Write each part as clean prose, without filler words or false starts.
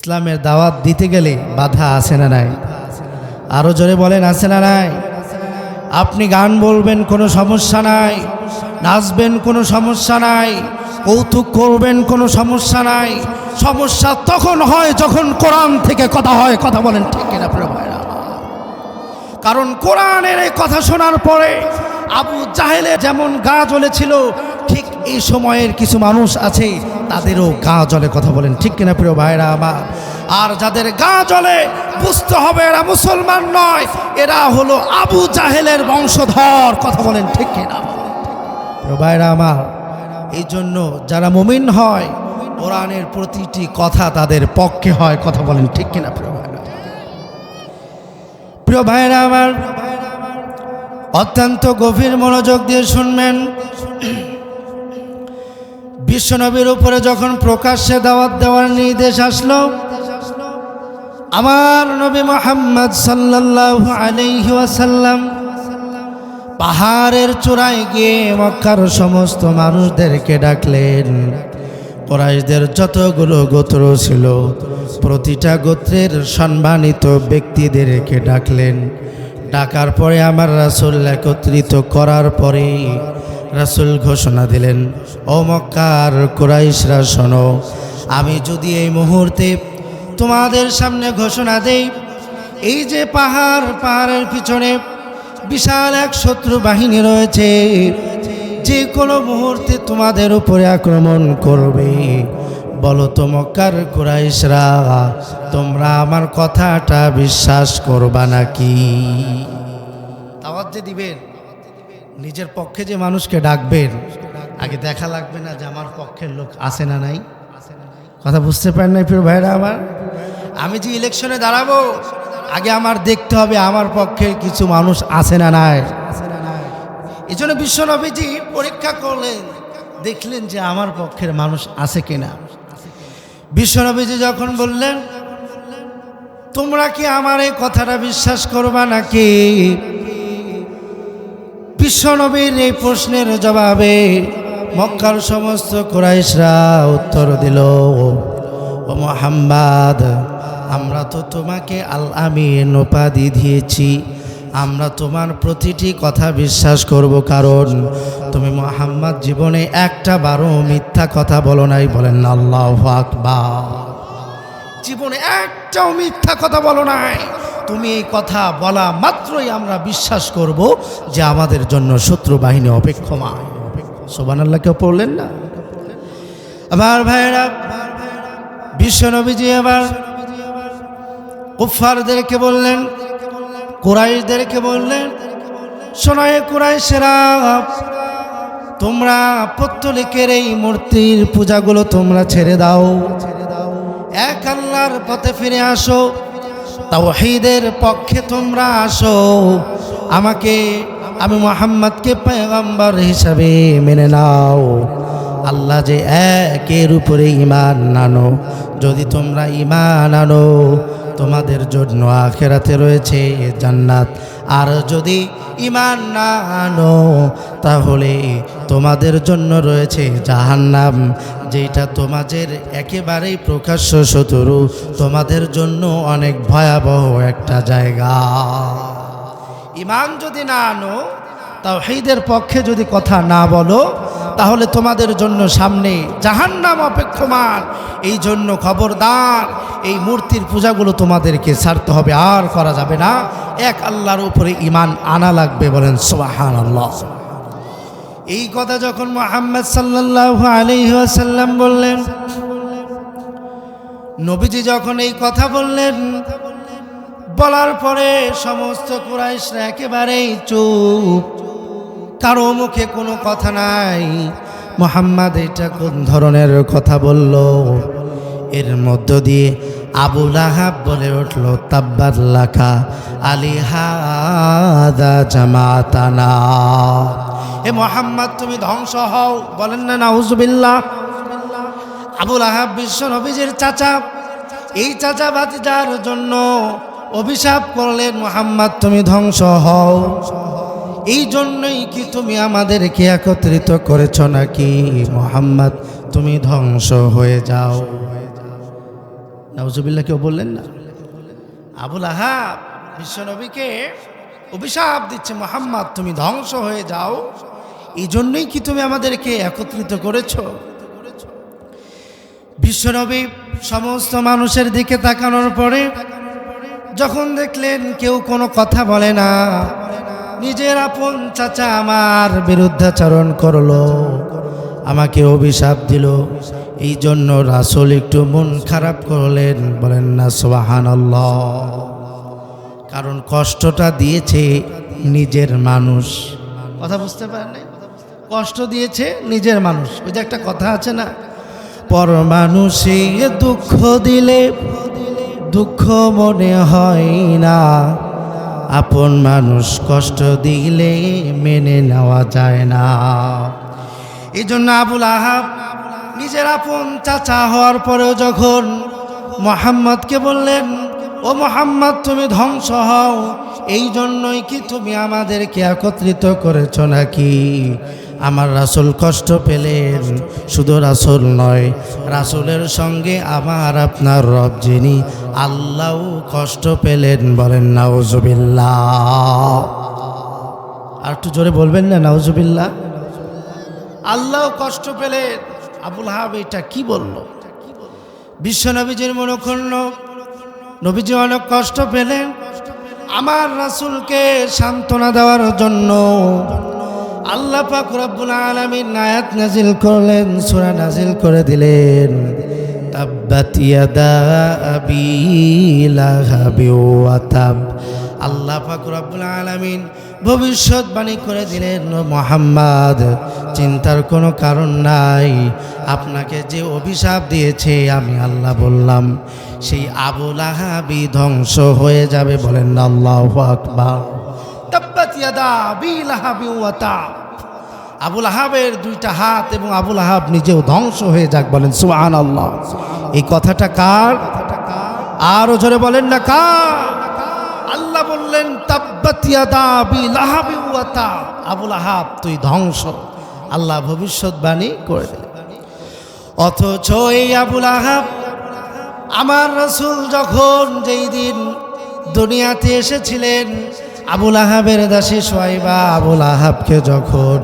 ইসলামের দাওয়াত দিতে গেলে বাধা আছে না নাই? আরো জোরে বলেন, আছে না নাই? আপনি গান বলবেন, কোনো সমস্যা নাই। নাচবেন, কোনো সমস্যা নাই। কৌতুক করবেন, কোনো সমস্যা নাই। সমস্যা তখন হয় যখন কোরআন থেকে কথা হয়। কথা বলেন ঠিক কিনা প্রিয় ভাইরা? কারণ কোরআনের এই কথা শোনার পরে আবু জাহেলের যেমন গা জ্বলেছিল, ঠিক এই সময়ের কিছু মানুষ আছে তাদেরও গা জ্বলে। কথা বলেন ঠিক কিনা প্রিয় ভাইরা আমার? আর যাদের গা জ্বলে বুঝতে হবে এরা মুসলমান নয়, এরা হলো আবু জাহেলের বংশধর। কথা বলেন ঠিক কিনা প্রিয় ভাইরা আমার? এই জন্য যারা মুমিন হয় কোরআনের প্রতিটি কথা তাদের পক্ষে হয়। কথা বলেন ঠিক কিনা প্রিয় ভাইরা? প্রিয় ভাইরা আমার, অত্যন্ত গভীর মনোযোগ দিয়ে শুনবেন। বিশ্বনবীর উপরে যখন প্রকাশ্যে দাওয়াত দেওয়ার নির্দেশ আসলো, আমার নবী মুহাম্মদ সাল্লাল্লাহু আলাইহি ওয়াসাল্লাম পাহাড়ের চূড়ায় গিয়ে মক্কার সমস্ত মানুষদেরকে ডাকলেন। কুরাইশদের যতগুলো গোত্র ছিল প্রতিটা গোত্রের সম্মানিত ব্যক্তিদেরকে ডাকলেন। ডাকার পরে আমার রাসূল একত্রিত করার পরে রাসূল ঘোষণা দিলেন, ও মক্কার কুরাইশরা শোনো, আমি যদি এই মুহূর্তে তোমাদের সামনে ঘোষণা দেই, এই যে পাহাড়ের পিছনে বিশাল এক শত্রু বাহিনী রয়েছে, যে কোনো মুহূর্তে তোমাদের উপরে আক্রমণ করবে, বলো তো মক্কার কুরাইশরা, তোমরা আমার কথাটা বিশ্বাস করবা নাকি? দাওয়াত যে দিবেন, নিজের পক্ষে যে মানুষকে ডাকবেন, আগে দেখা লাগবে না যে আমার পক্ষের লোক আছে না নাই? কথা বুঝতে পারেন নাই প্রিয় ভাইরা আমার? আমি যে ইলেকশনে দাঁড়াবো, আগে আমার দেখতে হবে আমার পক্ষের কিছু মানুষ আছে না নাই। এই জন্য বিশ্বনবীজি পরীক্ষা করলেন, দেখলেন যে আমার পক্ষের মানুষ আছে কিনা। বিশ্বনবীজি যখন বললেন, তোমরা কি আমার এই কথাটা বিশ্বাস করবা নাকি? বিশ্বনবীর এই প্রশ্নের জবাবে মক্কার সমস্ত কুরাইশরা উত্তর দিল, ও মুহাম্মদ, আমরা তো তোমাকে আল আমিন উপাধি দিয়েছি, আমরা তোমার প্রতিটি কথা বিশ্বাস করব, কারণ তুমি মুহাম্মদ জীবনে একটা বারও মিথ্যা কথা বলো নাই। বলেন আল্লাহু আকবার। জীবনে একটাও মিথ্যা কথা বলো নাই। তুমি এই কথা বলা মাত্রই আমরা বিশ্বাস করব যে আমাদের জন্য শত্রু বাহিনী অপেক্ষমান। সুবহানাল্লাহ, কেউ পড়লেন না? আবার ভাইরা, বিশ্বনবীজি আবার কুফফারদেরকে বললেন, কুরাইশদেরকে বললেন, শোনায় কুরাইশেরা, তোমরা পত্তলিকের এই মূর্তির পূজাগুলো তোমরা ছেড়ে দাও, এক আল্লাহর পথে ফিরে আসো, তাওহীদের পক্ষে তোমরা আসো, আমি মুহাম্মদকে পয়গম্বর হিসাবে মেনে নাও। আল্লাহ যে একের উপরে ঈমান আনো, যদি তোমরা ঈমান আনো তোমাদের জন্য আখিরাতে রয়েছে জান্নাত, আর যদি ঈমান না আনো তাহলে তোমাদের জন্য রয়েছে জাহান্নাম, যেটা তোমাদের একেবারেই প্রকাশ্য শত্রু, তোমাদের জন্য অনেক ভয়াবহ একটা জায়গা। ঈমান যদি না আনো, তাওহীদের পক্ষে যদি কথা না বলো, তাহলে তোমাদের জন্য সামনে জাহান্নাম অপেক্ষমান। এই জন্য খবরদার, এই মূর্তির পূজাগুলো তোমাদেরকে ছাড়তে হবে, আর করা যাবে না। এক আল্লাহর উপরে ঈমান আনা লাগবে। বলেন সুবহানাল্লাহ। এই কথা যখন মুহাম্মদ সাল্লাল্লাহু আলাইহি ওয়াসাল্লাম বললেন, নবীজি যখন এই কথা বললেন, বলার পরে সমস্ত কুরাইশরা একেবারেই চুপ, কারো মুখে কোনো কথা নাই। মুহাম্মদ এটা কোন ধরনের কথা বলল? এর মধ্য দিয়ে আবু লাহাব বলে উঠল, তাব্বাত লাকা আলিহাদা জামাতানা। হে মুহাম্মদ, তুমি ধ্বংস হও। বলেন না নাউজুবিল্লাহ। আবু লাহাব বিশ্ব নবীজির চাচা, এই চাচা ভাতিজার জন্য অভিশাপ করলেন, মুহাম্মদ তুমি ধ্বংস হও। এই জন্যই কি তুমি আমাদেরকে একত্রিত করেছ নাকি? মুহাম্মদ তুমি ধ্বংস হয়ে যাও। নাউজুবিল্লাহ কেউ বললেন না? আবুল আহাব বিশ্বনবীকে অভিশাপ দিচ্ছে, মুহাম্মদ তুমি ধ্বংস হয়ে যাও, এই জন্যই কি তুমি আমাদেরকে একত্রিত করেছ? বিশ্বনবী সমস্ত মানুষের দিকে তাকানোর পরে যখন দেখলেন কেউ কোনো কথা বলে না, নিজের আপন চাচা আমার বিরুদ্ধাচরণ করলো, আমাকে অভিশাপ দিল, এই জন্য রাসূল একটু মন খারাপ করলেন। বলেন না সুবহানাল্লাহ। কারণ কষ্টটা দিয়েছে নিজের মানুষ। কথা বুঝতে পারেন নাই? কষ্ট দিয়েছে নিজের মানুষ। ওই যে একটা কথা আছে না, পর মানুষে দুঃখ দিলে দুঃখ মনে হয় না, আপন মানুষ কষ্ট দিলে মেনে নেওয়া যায় না। এই জন্য আবুল আহাব নিজের আপন চাচা হওয়ার পরেও যখন মুহাম্মদকে বললেন, ও মুহাম্মদ তুমি ধ্বংস হও, এই জন্যই কি তুমি আমাদেরকে একত্রিত করেছ নাকি? আমার রাসূল কষ্ট পেলেন, শুধু রাসূল নয়, রাসূলের সঙ্গে আমার আপনার রব যিনি আল্লাহও কষ্ট পেলেন। বলেন নাউজুবিল্লাহ। আর একটু জোরে বলবেন না নাউজুবিল্লাহ। আল্লাহ কষ্ট পেলেন। আবুল আহাব এটা কি বলল? বিশ্বনবীজির মনোক্ষুণ্ণ, নবীজি অনেক কষ্ট পেলেন। আমার রাসূলকে সান্ত্বনা দেওয়ার জন্য আল্লাহ পাক রব্বুল আলামিন আয়াত নাজিল করলেন, সূরা নাজিল করে দিলেন, তাব্বাত ইয়াদা আবি লাহাবি ওয়া তাব। আল্লাহ পাক রব্বুল আলামিন ভবিষ্যৎবাণী করে দিলেন, মুহাম্মদ চিন্তার কোনো কারণ নাই, আপনাকে যে অভিশাপ দিয়েছে আমি আল্লাহ বললাম, সেই আবু লাহাবই ধ্বংস হয়ে যাবে। বলেন না আল্লাহু আকবার। তাব্বাত ইয়াদা আবি লাহাবি ওয়া তাব। আবুল আহাবের দুইটা হাত এবং আবুল আহাব নিজেও ধ্বংস হয়ে যাক। বলেন সুবহানাল্লাহ। এই কথাটা কার? আরো জোরে বলেন না কার? আল্লাহ বললেন তাব্বাত ইয়াদা আবি লাহাবি ওয়া তাব, আবুল আহাব তুই ধ্বংস। আল্লাহ ভবিষ্যৎবাণী করে দিলেন। অথচ এই আবুল আহাব আমার রাসূল যখন যেই দিন দুনিয়াতে এসেছিলেন, আবুল আহাবের দাসী সুয়াইবা আবুল আহাবকে যখন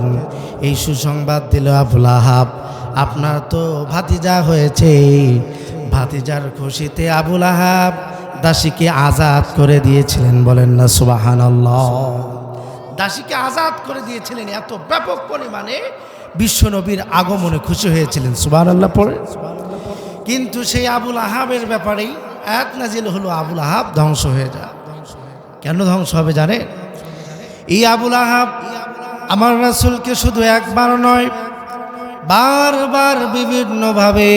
এই সুসংবাদ দিল, আবুল আহাব আপনার তো ভাতিজা হয়েছে, ভাতিজার খুশিতে আবুল আহাব দাসীকে আজাদ করে দিয়েছিলেন। বলেন না সুবহানাল্লাহ। দাসীকে আজাদ করে দিয়েছিলেন, এত ব্যাপক পরিমাণে বিশ্বনবীর আগমনে খুশি হয়েছিলেন। সুবহানাল্লাহ পড়ে। কিন্তু সেই আবুল আহাবের ব্যাপারেই আয়াত নাজিল হলো, আবুল আহাব ধ্বংস হয়ে যায়। কেন ধ্বংস হবে জানে? এই আবুল আহাব আমার রাসূলকে শুধু একবার নয়, বারবার বিভিন্নভাবে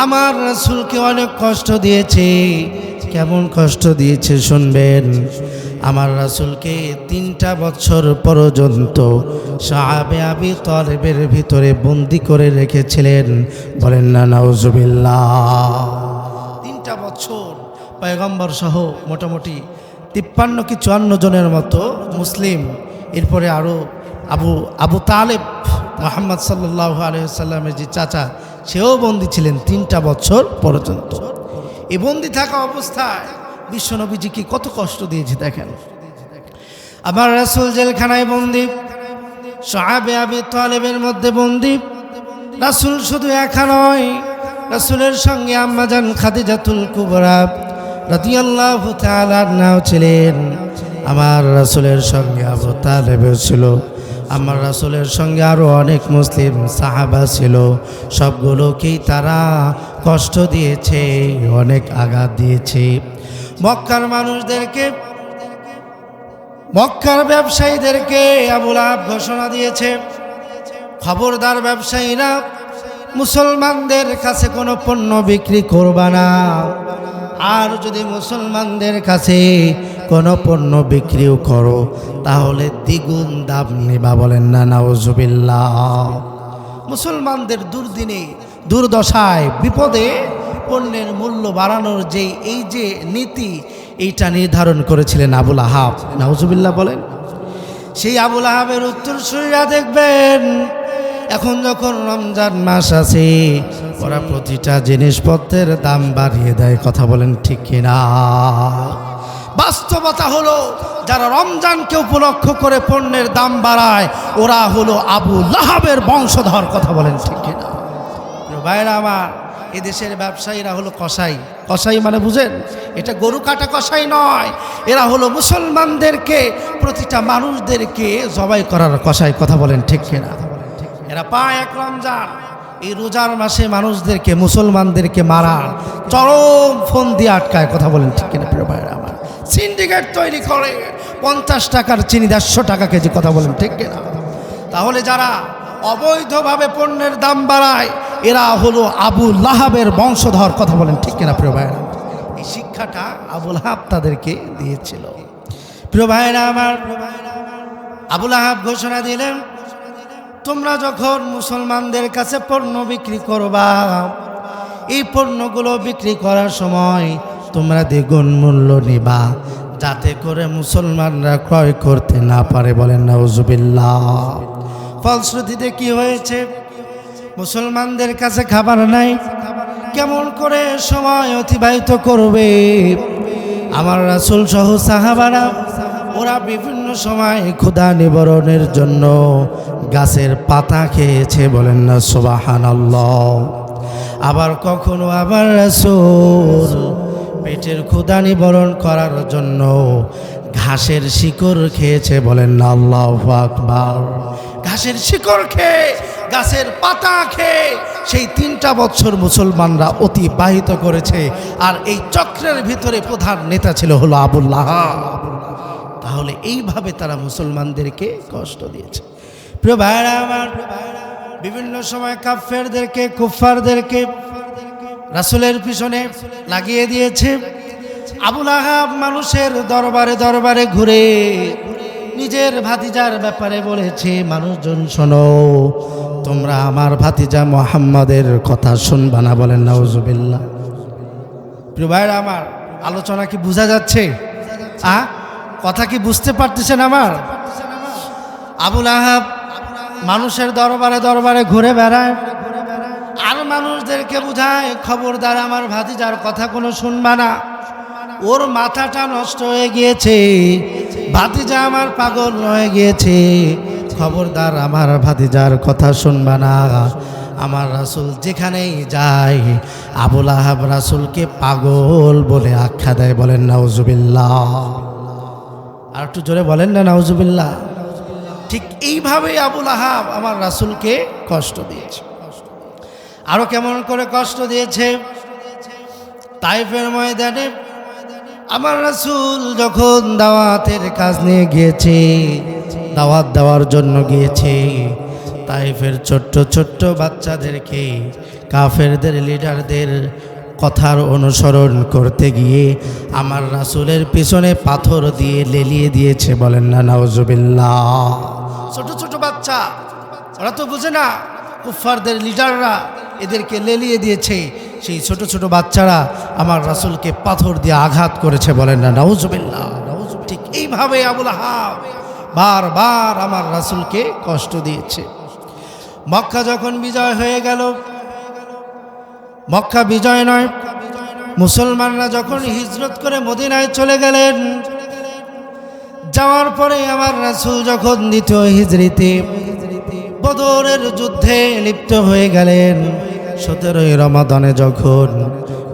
আমার রাসূলকে অনেক কষ্ট দিয়েছে। কেমন কষ্ট দিয়েছে শুনবেন। আমার রাসূলকে 3টা বছর পর্যন্ত সাহাবে আবি তালেবের ভিতরে বন্দি করে রেখেছিলেন। বলেন না নাউজুবিল্লাহ। 3টা বছর পয়গম্বর সহ মোটামুটি 53 কি 54 জনের মতো মুসলিম, এরপরে আরও আবু তালেব মুহাম্মদ সাল্লাল্লাহু আলাইহি ওয়াসাল্লামের যে চাচা, সেও বন্দী ছিলেন 3টা বছর পর্যন্ত। এই বন্দী থাকা অবস্থায় বিশ্বনবীজিকে কত কষ্ট দিয়েছে দেখেন। আমার রাসূল জেলখানায় বন্দী, সাহাবে আবি তালেবের মধ্যে বন্দী। রাসূল শুধু একা নয়, রাসূলের সঙ্গে আম্মাজান খাদিজাতুল কুবরা রাদিয়াল্লাহু তাআলা আনহাও ছিলেন। আমার রাসূলের সঙ্গে আবু তালেবও ছিল। আমার রাসূলের সঙ্গে আরও অনেক মুসলিম সাহাবা ছিল। সবগুলোকেই তারা কষ্ট দিয়েছে, অনেক আঘাত দিয়েছে। মক্কার মানুষদেরকে, মক্কার ব্যবসায়ীদেরকে আবুল আহাব ঘোষণা দিয়েছে, খবরদার ব্যবসায়ীরা মুসলমানদের কাছে কোনো পণ্য বিক্রি করবা না, আর যদি মুসলমানদের কাছে কোনো পণ্য বিক্রিও করো তাহলে দ্বিগুণ দাম নেবা। বলেন না নাউজুবিল্লাহ। মুসলমানদের দুর্দিনে, দুর্দশায়, বিপদে পণ্যের মূল্য বাড়ানোর এই যে নীতি, এইটা নির্ধারণ করেছিলেন আবুল আহাব। নাউজুবিল্লাহ বলেন। সেই আবুল আহাবের উত্তরসূরিরা দেখবেন এখন যখন রমজান মাস আছে ওরা প্রতিটা জিনিসপত্রের দাম বাড়িয়ে দেয়। কথা বলেন ঠিক কিনা? বাস্তবতা হলো যারা রমজানকে উপলক্ষ করে পণ্যের দাম বাড়ায় ওরা হলো আবু লাহাবের বংশধর। কথা বলেন ঠিক কিনা? ভাইরা আমার, এদেশের ব্যবসায়ীরা হলো কসাই। কসাই মানে বুঝেন, এটা গরু কাটা কসাই নয়, এরা হলো মুসলমানদেরকে, প্রতিটা মানুষদেরকে জবাই করার কসাই। কথা বলেন ঠিক কিনা? এরা পায় এক রমজান, এই রোজার মাসে মানুষদেরকে, মুসলমানদেরকে মারার চরম ফোন দিয়ে আটকায়। কথা বলেন ঠিক কিনা প্রিয় ভাইরা আমার? সিন্ডিকেট তৈরি করে 50 টাকার চিনি 150 টাকা কেজি। কথা বলেন ঠিক কিনা? তাহলে যারা অবৈধভাবে পণ্যের দাম বাড়ায় এরা হলো আবু লাহাবের বংশধর। কথা বলেন ঠিক কিনা প্রিয় ভাইরা? এই শিক্ষাটা আবু লাহাব তাদেরকে দিয়েছিল। প্রিয় ভাইরা আমার, আবু লাহাব ঘোষণা দিলেন, তোমরা যখন মুসলমানদের কাছে পণ্য বিক্রি করবা, এই পণ্যগুলো বিক্রি করার সময় তোমরা দ্বিগুণ মূল্য নিবা, যাতে করে মুসলমানরা ক্রয় করতে না পারে। বলেন নাউজুবিল্লাহ। ফলশ্রুতিতে কি হয়েছে? মুসলমানদের কাছে খাবার নাই, কেমন করে সময় অতিবাহিত করবে? আমার রাসূল সহ সাহাবারা ওরা বিভিন্ন সময় ক্ষুধা নিবারণের জন্য গাছের পাতা খেয়েছে। বলেন না সুবহানাল্লাহ। আবার কখনো আবার রাসূল পেটের ক্ষুধা নিবারণ করার জন্য ঘাসের শিকড় খেয়েছে। বলেন না আল্লাহু আকবার। ঘাসের শিকড় খেয়ে, গাছের পাতা খেয়ে সেই 3টা বছর মুসলমানরা অতিবাহিত করেছে। আর এই চক্রের ভিতরে প্রধান নেতা ছিল হলো আবু লাহাব। তাহলে এইভাবে তারা মুসলমানদেরকে কষ্ট দিয়েছে। প্রিয় ভাইরা আমার, বিভিন্ন সময় কাফেরদেরকে, কুফফারদেরকে রাসূলের পিছনে লাগিয়ে দিয়েছে। আবু লাহাব মানুষের দরবারে দরবারে ঘুরে নিজের ভাতিজার ব্যাপারে বলেছে, মানুষজন শোনো, তোমরা আমার ভাতিজা মুহাম্মাদের কথা শুনবা না। বলেন নাউজুবিল্লাহ। প্রিয় ভাইরা আমার, আলোচনা কি বোঝা যাচ্ছে? কথা কি বুঝতে পারতেছেন আমার? আবু লাহাব মানুষের দরবারে দরবারে ঘুরে বেড়ায় আর মানুষদেরকে বুঝায়, খবরদার আমার ভাতিজার কথা কোনো শুনবা না, ওর মাথাটা নষ্ট হয়ে গিয়েছে, ভাতিজা আমার পাগল হয়ে গিয়েছে, খবরদার আমার ভাতিজার কথা শুনবা না। আমার রাসূল যেখানেই যায় আবু লাহাব রাসূলকে পাগল বলে আখ্যা দেয়। বলেন নাউজুবিল্লাহ। আর একটু জোরে বলেন না নাউজুবিল্লাহ। ঠিক এইভাবে আবু লাহাব আমার রাসূলকে কষ্ট দিয়েছে। আরো কেমন করে কষ্ট দিয়েছে? তাইফের ময়দানে আমার রাসূল যখন দাওয়াতের কাজ নিয়ে গিয়েছে, দাওয়াত দেওয়ার জন্য গিয়েছে, তাইফের ছোট্ট ছোট্ট বাচ্চাদেরকে কাফেরদের লিডারদের কথার অনুসরণ করতে গিয়ে আমার রাসূলের পিছনে পাথর দিয়ে লেলিয়ে দিয়েছে। বলেন না নাউজুবিল্লাহ। ছোট ছোট বাচ্চা, ওরা তো বুঝে না, কুফফারদের লিডাররা এদেরকে লেলিয়ে দিয়েছে। সেই ছোট ছোট বাচ্চারা আমার রাসূলকে পাথর দিয়ে আঘাত করেছে। বলেন না নাউজুবিল্লাহ। ঠিক এইভাবে আবু লাহাব বারবার আমার রাসূলকে কষ্ট দিয়েছে। মক্কা যখন বিজয় হয়ে গেল, মক্কা বিজয় নয়, মুসলমানরা যখন হিজরত করে মদিনায় চলে গেলেন, যাওয়ার পরে আমার রাসূল যখন দ্বিতীয় হিজরিতে বদরের যুদ্ধে লিপ্ত হয়ে গেলেন, 17ই রমাদানে যখন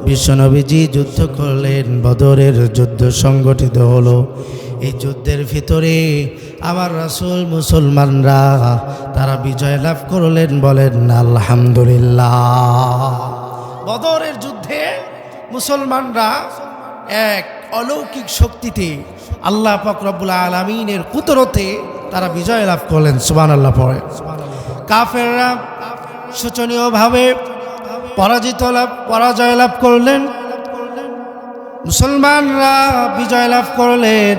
বিশ্বনবীজি যুদ্ধ করলেন, বদরের যুদ্ধ সংগঠিত হলো। এই যুদ্ধের ভিতরে আমার রাসূল, মুসলমানরা তারা বিজয় লাভ করলেন। বলেন আলহামদুলিল্লাহ। বদরের যুদ্ধে মুসলমানরা এক অলৌকিক শক্তিতে, আল্লাহ পাক রব্বুল আলামিনের কুদরতে তারা বিজয় লাভ করলেন। সুবহানাল্লাহ পড়ে। কাফেররা শোচনীয়ভাবে পরাজয় লাভ করলেন, মুসলমানরা বিজয় লাভ করলেন।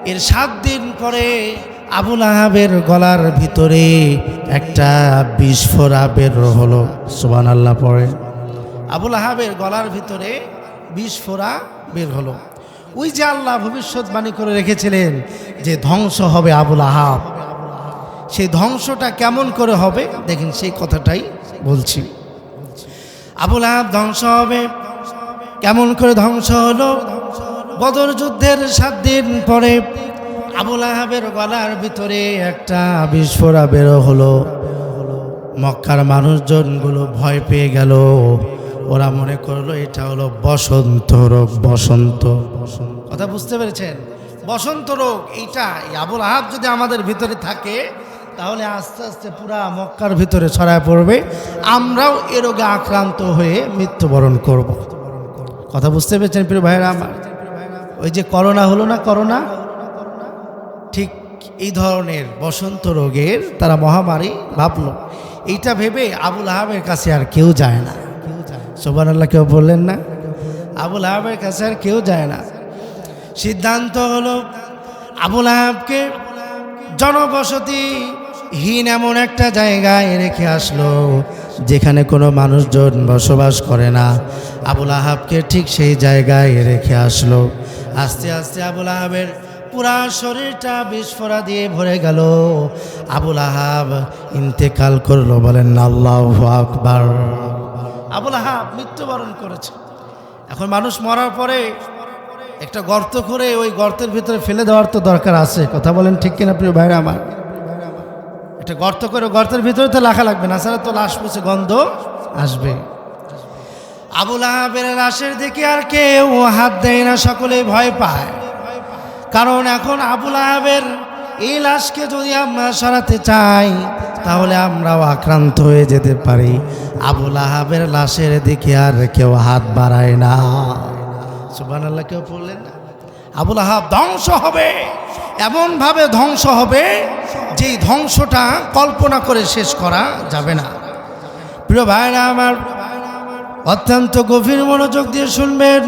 এর 7 দিন পরে আবু লাহাবের গলার ভিতরে একটা বিস্ফোরা বের হলো। সুবহানাল্লাহ পড়ে। আবু লাহাবের গলার ভিতরে বিস্ফোরা বের হলো। ওই যে আল্লাহ ভবিষ্যৎবাণী করে রেখেছিলেন যে ধ্বংস হবে আবু লাহাব, সেই ধ্বংসটা কেমন করে হবে দেখেন, সেই কথাটাই বলছি। আবু লাহাব ধ্বংস হবে, কেমন করে ধ্বংস হলো? বদর যুদ্ধের 7 দিন পরে আবু লাহাবের গলার ভিতরে একটা বিস্ফোরা বেরো হলো। মক্কার মানুষজনগুলো ভয় পেয়ে গেল। ওরা মনে করলো এটা হলো বসন্ত রোগ। বসন্ত, কথা বুঝতে পেরেছেন? বসন্ত রোগ এইটা। আবু লাহাব যদি আমাদের ভিতরে থাকে তাহলে আস্তে আস্তে পুরা মক্কার ভিতরে ছড়ায় পড়বে, আমরাও এ রোগে আক্রান্ত হয়ে মৃত্যুবরণ করব। কথা বুঝতে পেরেছেন প্রিয় ভাইরা আমার? ওই যে করোনা হলো না, করোনা, ঠিক এই ধরনের বসন্ত রোগের তারা মহামারী ভাবলো। এইটা ভেবে আবু লাহাবের কাছে আর কেউ যায় না। সুবহানাল্লাহ, কেউ বললেন না? আবু লাহাবের কাছে আর কেউ যায় না। সিদ্ধান্ত হলো আবু লাহাবকে জনবসতিহীন এমন একটা জায়গায় রেখে আসলো যেখানে কোনো মানুষজন বসবাস করে না। আবু লাহাবকে ঠিক সেই জায়গায় রেখে আসলো। আস্তে আস্তে আবু লাহাবের পুরা শরীরটা বিস্ফোরা দিয়ে ভরে গেল। আবু লাহাব ইন্তেকাল করলো। বলেন আল্লাহু আকবার। আবু লাহাব মৃত্যুবরণ করেছে। এখন মানুষ মরার পরে একটা গর্ত করে ওই গর্তের ভিতরে ফেলে দেওয়ার তো দরকার আছে। কথা বলেন ঠিক কিনা প্রিয় ভাইরা আমার? একটা গর্ত করে গর্তের ভিতরে তো রাখা লাগবে না, ছাড়া তো লাশ পচে গন্ধ আসবে। আবু লাহাবের লাশের দিকে আর কেউ হাত দেয় না, সকলেই ভয় পায়। কারণ এখন আবু লাহাবের এই লাশকে যদি আমরা সরাতে চাই তাহলে আমরাও আক্রান্ত হয়ে যেতে পারি। আবু লাহাবের লাশের দিকে আর কেউ হাত বাড়ায় না। সুবহানাল্লাহ, কেউ বললেন না? আবু লাহাব ধ্বংস হবে, এমনভাবে ধ্বংস হবে যেই ধ্বংসটা কল্পনা করে শেষ করা যাবে না। প্রিয় ভাইরা আমার, অত্যন্ত গভীর মনোযোগ দিয়ে শুনবেন।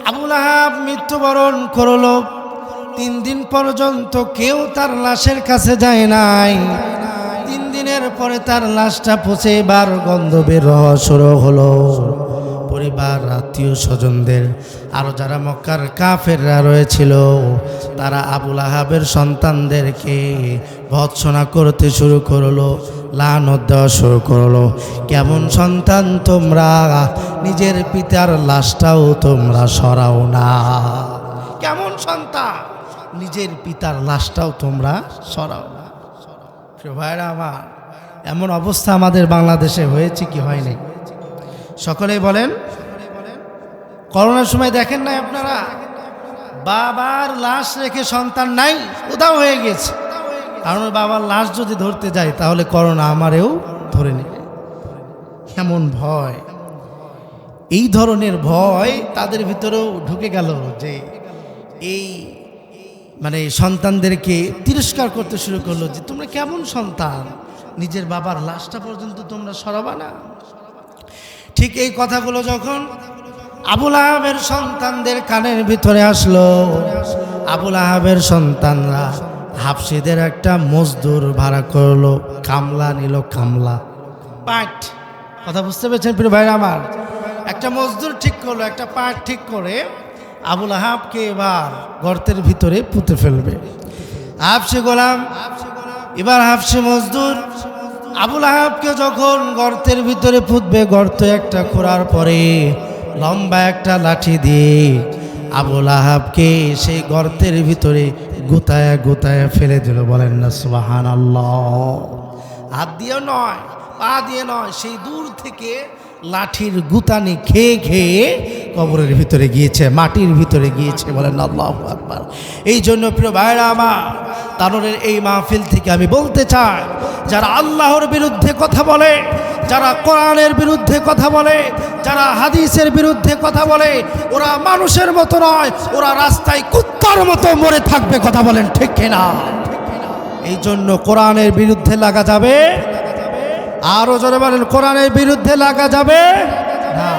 আবু লাহাব মৃত্যুবরণ করলো। 3 দিন পর্যন্ত কেউ তার লাশের কাছে যায় নাই। 3 দিনের পরে তার লাশটা পচে এবার গন্ধ বের হওয়া শুরু হলো। পরিবার, আত্মীয় স্বজনদের, আরও যারা মক্কার কাফেররা রয়েছিল তারা আবু লাহাবের সন্তানদেরকে ভৎসনা করতে শুরু করলো, লানত দেওয়া শুরু করলো। কেমন সন্তান তোমরা, নিজের পিতার লাশটাও তোমরা সরাও না। কেমন সন্তান, নিজের পিতার লাশটাও তোমরা সরাও না। প্রিয় ভাইরা আমার, এমন অবস্থা আমাদের বাংলাদেশে হয়েছে কি হয়নি? সকলেই বলেন। করোনার সময় দেখেন নাই আপনারা, বাবার লাশ রেখে সন্তান নাই, উধাও হয়ে গেছে। কারণ বাবার লাশ যদি ধরতে যাই তাহলে করোনা আমারেও ধরে নেবে। এমন ভয়, এই ধরনের ভয় তাদের ভিতরেও ঢুকে গেল যে এই মানে সন্তানদেরকে তিরস্কার করতে শুরু করলো যে তোমরা কেমন সন্তান, নিজের বাবার লাশটা পর্যন্ত তোমরা সরাবা না। ঠিক এই কথাগুলো যখন আবু লাহাবের সন্তানদের কানের ভিতরে আসলো, আবু লাহাবের সন্তানরা হাবশীদের একটা মজদুর ভাড়া করলো, কামলা নিল, কামলা পাট। কথা বুঝতে পেরেছেন প্রিয় ভাইরা আমার? একটা মজদুর ঠিক করলো, একটা পাট ঠিক করে আবু লাহাবকে এবার গর্তের ভিতরে পুঁতে ফেলবে। হাবশী গোলাম, এবার হাবশী মজদুর আবু লাহাবকে যখন গর্তের ভিতরে পুঁতবে, গর্ত একটা খোঁড়ার পরে লম্বা একটা লাঠি দিয়ে আবু লাহাবকে সেই গর্তের ভিতরে গুতায়া গুতায়া ফেলে দিল। বলেন না সুবহানাল্লাহ? হাত দিয়ে নয়, পা দিয়ে নয়, সেই দূর থেকে লাঠির গুতানি খেয়ে খেয়ে কবরের ভিতরে গিয়েছে, মাটির ভিতরে গিয়েছে। বলেন আল্লাহু আকবার। এই জন্য প্রিয় ভাইরা আমার, তানোরের এই মাহফিল থেকে আমি বলতে চাই, যারা আল্লাহর বিরুদ্ধে কথা বলে, যারা কোরআনের বিরুদ্ধে কথা বলে, যারা হাদিসের বিরুদ্ধে কথা বলে, ওরা মানুষের মতো নয়, ওরা রাস্তায় কুত্তার মতো মরে থাকবে। কথা বলেন ঠিক কিনা? এই জন্য কোরআনের বিরুদ্ধে লাগা যাবে। আরো জোরে বলেন, কোরআনের বিরুদ্ধে লাগা যাবে না।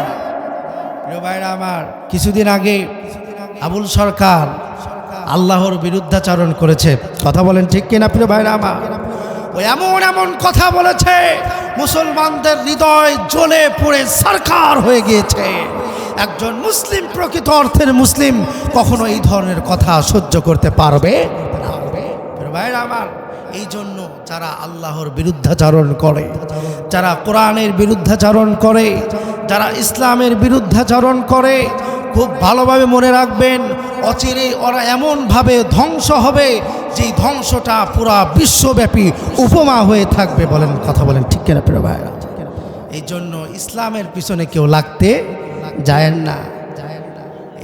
প্রিয় ভাইরা আমার, কিছুদিন আগে আবুল সরকার আল্লাহর বিরুদ্ধাচরণ করেছে। কথা বলেন ঠিক কিনা প্রিয় ভাইরা আমার? ও এমন এমন কথা বলেছে, মুসলমানদের হৃদয় জ্বলে পুড়ে সরকার হয়ে গিয়েছে। একজন মুসলিম, প্রকৃত অর্থের মুসলিম, কখনো এই ধরনের কথা সহ্য করতে পারবে না। প্রিয় ভাইরা আমার, এই জন্য যারা আল্লাহর বিরুদ্ধাচরণ করে, যারা কোরআনের বিরুদ্ধাচরণ করে, যারা ইসলামের বিরুদ্ধাচরণ করে, খুব ভালোভাবে মনে রাখবেন, অচিরে ওরা এমনভাবে ধ্বংস হবে যেই ধ্বংসটা পুরা বিশ্বব্যাপী উপমা হয়ে থাকবে। বলেন, কথা বলেন ঠিক কিনা প্রিয় ভাইরা? এই জন্য ইসলামের পিছনে কেউ লাগতে যায় না।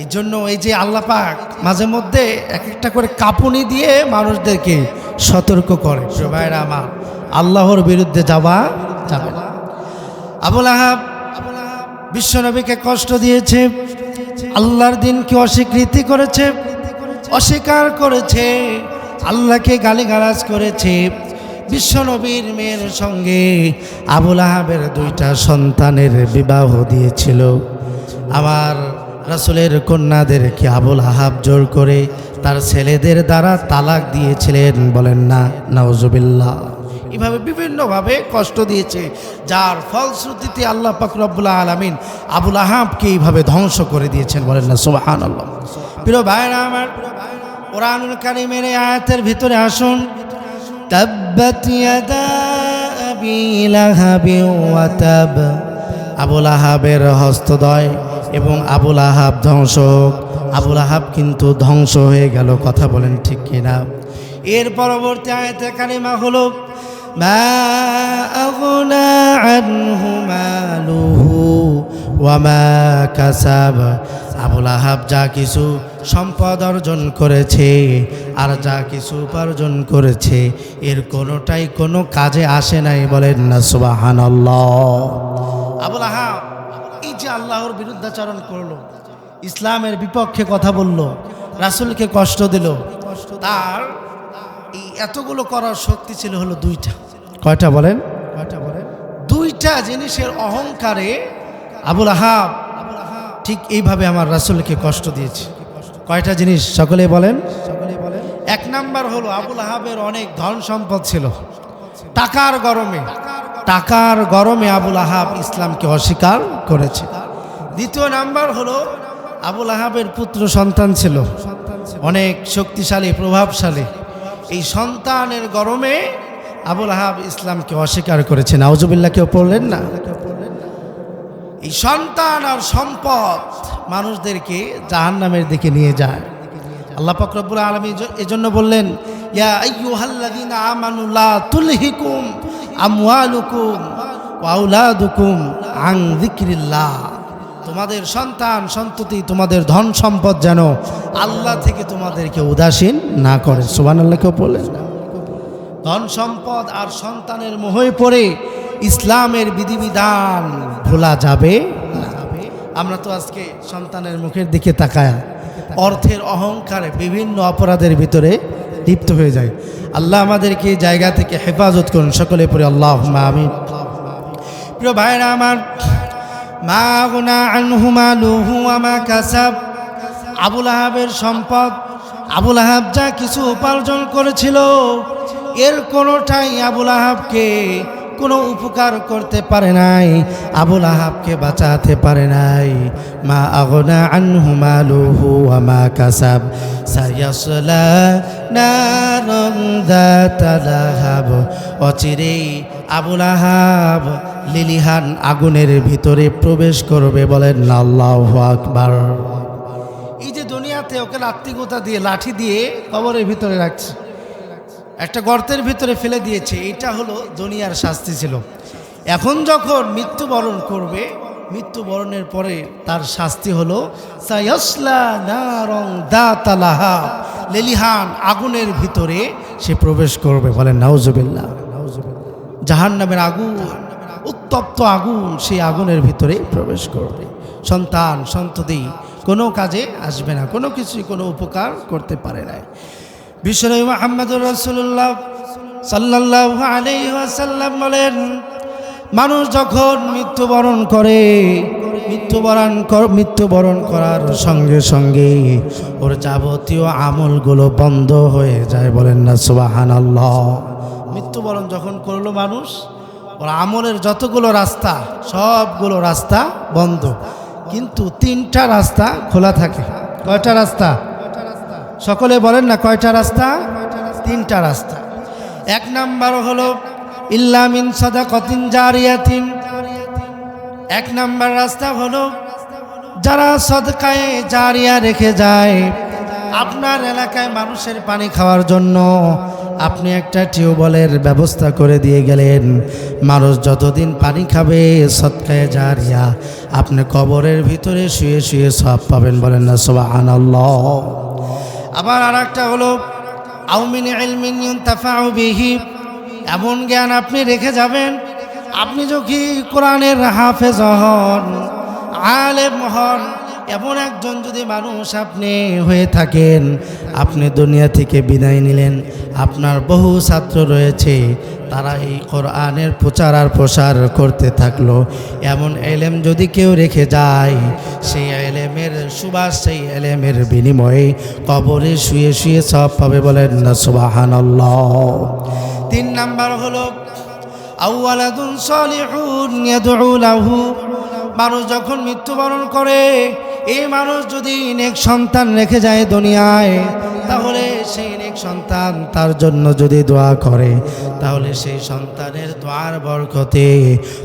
এই জন্য এই যে আল্লাহ পাক মাঝে মধ্যে এক একটা করে কাঁপুনি দিয়ে মানুষদেরকে সতর্ক করে। প্রিয় ভাইরা আমার, আল্লাহর বিরুদ্ধে যাওয়া যাবে না। আবু লাহাব বিশ্বনবীকে কষ্ট দিয়েছে, আল্লাহর দিনকে অস্বীকৃতি করেছে, অস্বীকার করেছে, আল্লাহকে গালিগালাজ করেছে। বিশ্বনবীর মেয়ের সঙ্গে আবু লাহাবের 2টা সন্তানের বিবাহ দিয়েছিল। আমার রাসূলের কন্যাদেরকে আবু লাহাব জোর করে তার ছেলেদের দ্বারা তালাক দিয়েছিলেন। বলেন না নাউজুবিল্লাহ। এভাবে বিভিন্নভাবে কষ্ট দিয়েছে, যার ফলশ্রুতিতে আল্লাহ পাক রব্বুল আলামিন আবু লাহাবকে এইভাবে ধ্বংস করে দিয়েছেন। বলেন না সুবহানাল্লাহ। প্রিয় ভাইরা আমার, কোরআনুল কারীমের আয়াতের ভিতরে আসুন, তাব্বাত ইয়াদা আবি লাহাবি ওয়া তাব। আবু লাহাবের হস্তদ্বয় এবং আবু লাহাব ধ্বংস। আবু লাহাব কিন্তু ধ্বংস হয়ে গেল। কথা বলেন ঠিক কিনা? এর পরবর্তী আয়াতে কারিমা হলো মা আগনা আনহু মালুহু ওয়া মা কাসাব। আবু লাহাব যা কিছু সম্পদ অর্জন করেছে আর যা কিছু উপার্জন করেছে, এর কোনোটাই কোনো কাজে আসে নাই। বলেন না সুবহানাল্লাহ। আবু লাহাব এই যে আল্লাহর বিরুদ্ধাচরণ করলো, ইসলামের বিপক্ষে কথা বলল, রাসূলকে কষ্ট দিল, তার এই এতগুলো করার শক্তি ছিল হলো 2টা। কয়টা বলেন? 2টা জিনিসের অহংকারে আবু লাহাব ঠিক এইভাবে আমার রাসূলকে কষ্ট দিয়েছে। কয়টা জিনিস সকলে বলেন? 1 নাম্বার হলো আবু লাহাবের অনেক ধন সম্পদ ছিল। টাকার গরমে আবু লাহাব ইসলামকে অস্বীকার করেছে। 2 নাম্বার হলো আবু লাহাবের পুত্র সন্তান ছিল, অনেক শক্তিশালী, প্রভাবশালী। এই সন্তানের গরমে আবু লাহাব ইসলামকে অস্বীকার করেছে। নাউজুবিল্লাহ। কেউ পড়লেন না? এই সন্তান আর সম্পদ মানুষদেরকে জাহান্নামের দিকে নিয়ে যায়। আল্লাহ পাক রব্বুল আলামিন এজন্য বললেন, ইয়া আইয়ুহাল্লাযীনা আমানু লা তুলহিকুম আমওয়ালুকুম ওয়া আওলাদুকুম আন যিকরিল্লাহ। তোমাদের সন্তান সন্ততি, তোমাদের ধন সম্পদ যেন আল্লাহ থেকে তোমাদেরকে উদাসীন না করে। সুবহানাল্লাহ। কেউ বলেন না? ধন সম্পদ আর সন্তানের মোহে পড়ে ইসলামের বিধিবিধান ভোলা যাবে না। আমরা তো আজকে সন্তানের মুখের দিকে তাকায় অর্থের অহংকারে বিভিন্ন অপরাধের ভিতরে লিপ্ত হয়ে যায়। আল্লাহ আমাদেরকে এই জায়গা থেকে হেফাজত করুন। সকলে পড়ে আল্লাহুম্মা আমিন। প্রিয় ভাইরা আমার, মা আগনা আনহু মালুহু ওয়া মা কাসাব। আবু লাহাবের সম্পদ, আবু লাহাব যা কিছু উপার্জন করেছিল, এর কোনোটাই আবু লাহাবকে কোনো উপকার করতে পারে নাই, আবু লাহাবকে বাঁচাতে পারে নাই। মা আগনা আনহু মালুহু ওয়া মা কাসাব সায়াসলা নারান যাতা লাহাব। অচিরেই আবু লাহাব লিলিহান আগুনের ভিতরে প্রবেশ করবে। বলেন আল্লাহু আকবার। এই যে দুনিয়াতে ওকে লাত্তিগোতা দিয়ে, লাঠি দিয়ে কবরের ভিতরে রাখছে, একটা গর্তের ভিতরে ফেলে দিয়েছে, এটা হলো দুনিয়ার শাস্তি ছিল। এখন যখন মৃত্যুবরণ করবে, মৃত্যুবরণের পরে তার শাস্তি হলো সায়াসলা নারং যাতা লাহাব, লেলিহান আগুনের ভিতরে সে প্রবেশ করবে। বলেন নাউজুবিল্লাহ। জাহান্নামের আগুন, উত্তপ্ত আগুন, সেই আগুনের ভিতরে প্রবেশ করবে। সন্তান সন্ততি কোনো কাজে আসবে না, কোনো কিছুই কোনো উপকার করতে পারে না। বিশ্বনবী মুহাম্মদুর রাসূলুল্লাহ সাল্লাল্লাহু আলাইহি ওয়াসাল্লাম বলেন, মানুষ যখন মৃত্যুবরণ করে, মৃত্যুবরণ করার সঙ্গে সঙ্গে ওর যাবতীয় আমলগুলো বন্ধ হয়ে যায়। বলেন না সুবহানাল্লাহ। মৃত্যুবরণ যখন করলো মানুষ, ওর আমলের যতগুলো রাস্তা, সবগুলো রাস্তা বন্ধ, কিন্তু 3টা রাস্তা খোলা থাকে। কয়টা রাস্তা? সকলে বলেন না কয়টা রাস্তা? 3টা রাস্তা। 1 নাম্বার হলো ইল্লা মিন সাদাকাতিন জারিয়াতিন। এক নাম্বার রাস্তা হলো যারা সদকায়ে জারিয়া রেখে যায়। আপনার এলাকায় মানুষের পানি খাওয়ার জন্য আপনি একটা টিউবওয়েলের ব্যবস্থা করে দিয়ে গেলেন, মানুষ যতদিন পানি খাবে সদকায়ে জারিয়া, আপনি কবরের ভিতরে শুয়ে শুয়ে সওয়াব পাবেন, বলেন না সুবহানাল্লাহ। আবার আর একটা হলো আও মিন ইলমিন ইউনতাফাউ বিহি, এমন জ্ঞান আপনি রেখে যাবেন, আপনি যদি কোরআনের হাফেজ হন, আলেম হন, এমন একজন যদি মানুষ আপনি হয়ে থাকেন, আপনি দুনিয়া থেকে বিদায় নিলেন, আপনার বহু ছাত্র রয়েছে, তারা এই কোরআনের প্রচার আর প্রসার করতে থাকলো। এমন এলেম যদি কেউ রেখে যায়, সেই এলেমের সুবাস, সেই এলেমের বিনিময়ে কবরে শুয়ে শুয়ে সওয়াব পাবে, বলেন না সুবহানাল্লাহ। 3 নাম্বার হলো আওয়ালাদুন সলিহুন ইয়াদউ লাহু, মানুষ যখন মৃত্যুবরণ করে, এই মানুষ যদি নেক সন্তান রেখে যায় দুনিয়ায়, তাহলে সেই নেক সন্তান তার জন্য যদি দোয়া করে, তাহলে সেই সন্তানের দোয়ার বরকতে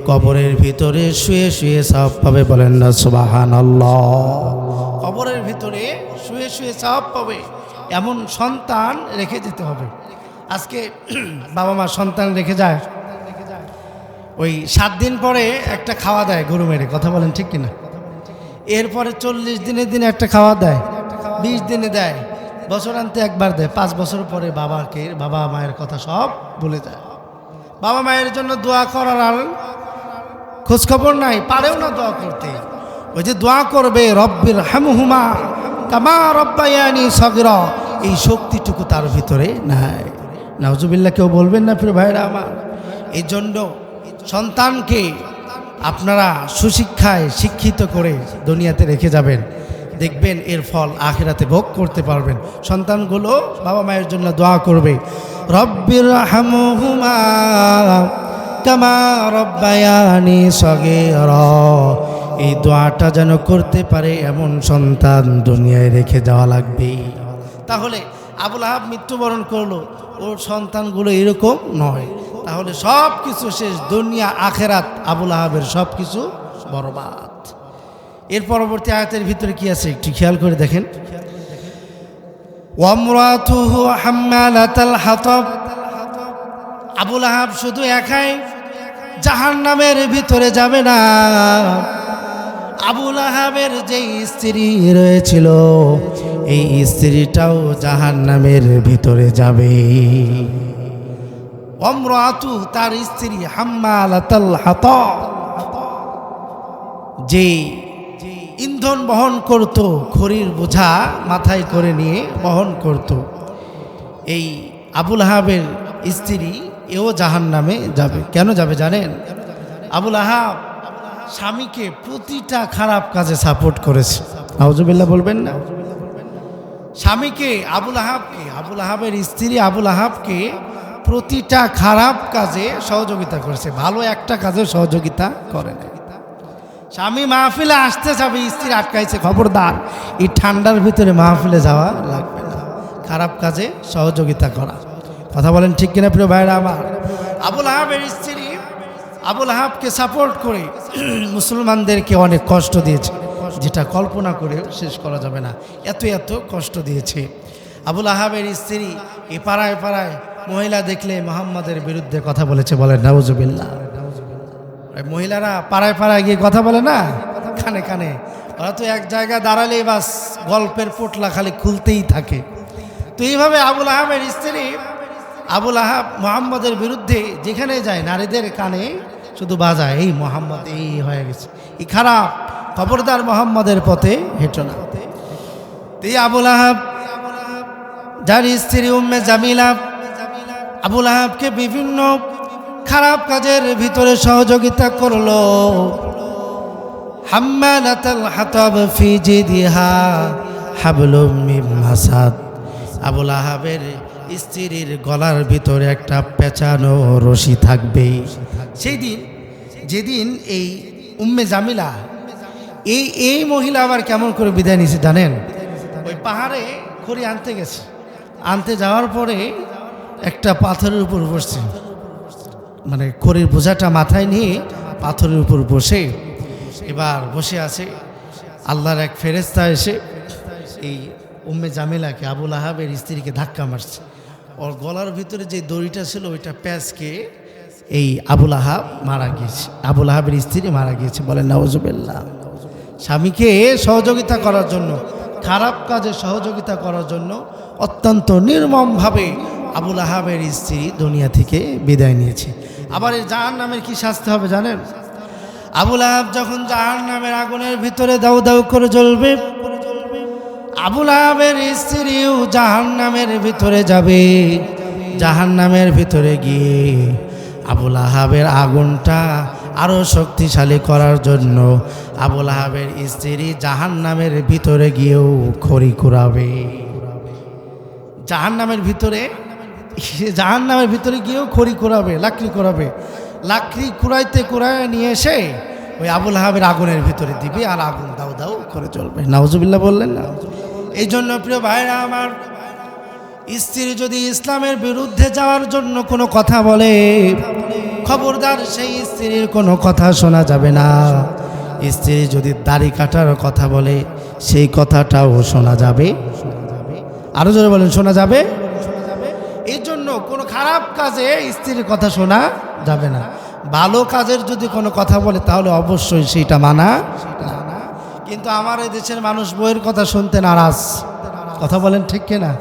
কবরের ভিতরে শুয়ে শুয়ে সওয়াব পাবে, বলেন না সুবহানাল্লাহ। কবরের ভিতরে শুয়ে শুয়ে সওয়াব পাবে, এমন সন্তান রেখে যেতে হবে। আজকে বাবা মা সন্তান রেখে যায়, ওই 7 দিন পরে একটা খাওয়া দেয় গরু মেরে, কথা বলেন ঠিক কিনা? এরপরে 40 দিনের দিনে একটা খাওয়া দেয়, 20 দিনে দেয়, বছরান্তে একবার দেয়। 5 বছর পরে বাবা মায়ের কথা সব ভুলে যায়। বাবা মায়ের জন্য দোয়া করার আর খোঁজখবর নাই, পারেও না দোয়া করতে। ওই যে দোয়া করবে রব্বির হামহুমা কামা রব্বায়ানি সগীরা, এই শক্তিটুকু তার ভিতরে নাই। নাউজুবিল্লাহ, কেউ বলবেন না প্রিয় ভাইরা আমার। এই জন্য সন্তানকে আপনারা সুশিক্ষায় শিক্ষিত করে দুনিয়াতে রেখে যাবেন, দেখবেন এর ফল আখিরাতে ভোগ করতে পারবেন। সন্তানগুলো বাবা মায়ের জন্য দোয়া করবে রব্বির হামহুমা কামা রব্বায়ানি সগীরা, এই দোয়াটা যেন করতে পারে এমন সন্তান দুনিয়ায় রেখে যাওয়া লাগবে। তাহলে আবুল আহাব মৃত্যুবরণ করলো, ওর সন্তানগুলো এরকম নয়, তাহলে সব কিছু শেষ, দুনিয়া আখেরাত আবুল আহাবের সব কিছু বরবাদ। এর পরবর্তী আয়াতের ভিতরে কি আছে একটু খেয়াল করে দেখেন। ওয়ামরাতুহু হাম্মালাতাল হাতাব, আবুল আহাব শুধু একাই জাহান্নামের ভিতরে যাবে না, আবুল আহাবের যে স্ত্রী রয়েছিল এই স্ত্রীটাও জাহান্নামের ভিতরে যাবে। ওমরাতু, তার স্ত্রী, হাম্মালাতাল হাতাব, যে ইন্ধন বহন করত, খড়ির বোঝা মাথায় করে নিয়ে বহন করত, এই আবুল আহাবের স্ত্রী এও জাহান্নামে যাবে। কেন যাবে জানেন? আবুল আহাব স্বামীকে প্রতিটা খারাপ কাজে সাপোর্ট করেছে। নাউজুবিল্লাহ বলবেন না? স্বামীকে, আবুল আহাবের স্ত্রী আবুল আহাবকে প্রতিটা খারাপ কাজে সহযোগিতা করেছে, ভালো একটা কাজে সহযোগিতা করে না। স্বামী মাহফিলে আসতে যাবে, স্ত্রী আটকাইছে, খবরদার এই ঠান্ডার ভিতরে মাহফিলে যাওয়া লাগবে না, খারাপ কাজে সহযোগিতা করা। কথা বলেন ঠিক কিনা প্রিয় ভাইরা আমার? আবুল আহাবের স্ত্রী আবুল আহাবকে সাপোর্ট করে মুসলমানদেরকে অনেক কষ্ট দিয়েছে, যেটা কল্পনা করে শেষ করা যাবে না, এত এত কষ্ট দিয়েছে। আবুল আহাবের স্ত্রী এই পাড়ায় পাড়ায় মহিলা দেখলে মুহাম্মাদের বিরুদ্ধে কথা বলেছে, বলেন নাউজুবিল্লাহ। মহিলারা পাড়ায় পাড়ায় গিয়ে কথা বলে না, কানে কানে, ওরা তো এক জায়গায় দাঁড়ালেই বাস গল্পের পোটলা খালি খুলতেই থাকে। তো এইভাবে আবুল আহাবের স্ত্রী আবুল আহাব মুহাম্মাদের বিরুদ্ধে যেখানে যায় নারীদের কানে শুধু বাজায়, এই মুহাম্মদ এই হয়ে গেছে, এই খারাপ, খবরদার মুহাম্মাদের পথে হেঁটো না। এই আবুল আহাব, যার স্ত্রী উম্মে জামিলা, আবুল আহাবকে বিভিন্ন খারাপ কাজের ভিতরে সহযোগিতা করলো। হাম্মালাতাল হাতাব ফি জিদিহা হাবলুম মিন মাসাদ, আবুল আহাবের স্ত্রীর গলার ভিতরে একটা পেঁচানো রশি থাকবে। সেই দিন যেদিন এই উম্মে জামিলা, এই মহিলা আবার কেমন করে বিদায় নিয়েছে জানেন? ওই পাহাড়ে খড়ি আনতে গেছে, আনতে যাওয়ার পরে একটা পাথরের উপর বসছে, মানে খড়ির বোঝাটা মাথায় নিয়ে পাথরের উপর বসে এবার বসে আছে। আল্লাহর এক ফেরেশতা এসে এই উম্মে জামিলাকে, আবুল আহাবের স্ত্রীকে ধাক্কা মারছে। ওর গলার ভিতরে যে দড়িটা ছিল ওইটা প্যাঁচকে এই আবুল আহাব মারা গিয়েছে, আবুল আহাবের স্ত্রী মারা গিয়েছে। বলেন নাউজুবিল্লাহ। স্বামীকে সহযোগিতা করার জন্য, খারাপ কাজে সহযোগিতা করার জন্য অত্যন্ত নির্মমভাবে আবুল আহাবের স্ত্রী দুনিয়া থেকে বিদায় নিয়েছে। আবার এই জাহান্নামের কি শাস্তি হবে জানেন? আবুল আহাব যখন জাহান্নামের আগুনের ভিতরে দাউ দাউ করে জ্বলবে, আবুল আহাবের স্ত্রীও জাহান্নামের ভিতরে যাবে। জাহান্নামের ভিতরে গিয়ে আবুল আহাবের আগুনটা আরো শক্তিশালী করার জন্য আবুল আহাবের স্ত্রী জাহান্নামের ভিতরে গিয়েও খড়ি কুড়াবে। জাহান্নামের ভিতরে গিয়েও খড়ি কুড়াবে, লাকড়ি কুড়াবে। লাকড়ি কুড়াইতে কুড়ায় নিয়ে এসে ওই আবুল আহাবের আগুনের ভিতরে দিবে, আর আগুন দাউ দাউ করে চলবে। নাউজুবিল্লাহ বললেন না? এই জন্য প্রিয় ভাইরা আমার, স্ত্রী যদি ইসলামের বিরুদ্ধে যাওয়ার জন্য কোনো কথা বলে, খবরদার সেই স্ত্রীর কোনো কথা শোনা যাবে না। স্ত্রী যদি দাড়ি কাটার কথা বলে, সেই কথাটাও শোনা যাবে। আরো জোরে বলেন, শোনা যাবে। এই জন্য কোনো খারাপ কাজে স্ত্রীর কথা শোনা যাবে না। ভালো কাজের যদি কোনো কথা বলে তাহলে অবশ্যই সেইটা মানা। কিন্তু আমার এই দেশের মানুষ বইয়ের কথা শুনতে নারাজ। কথা বলেন ঠিক কিনা?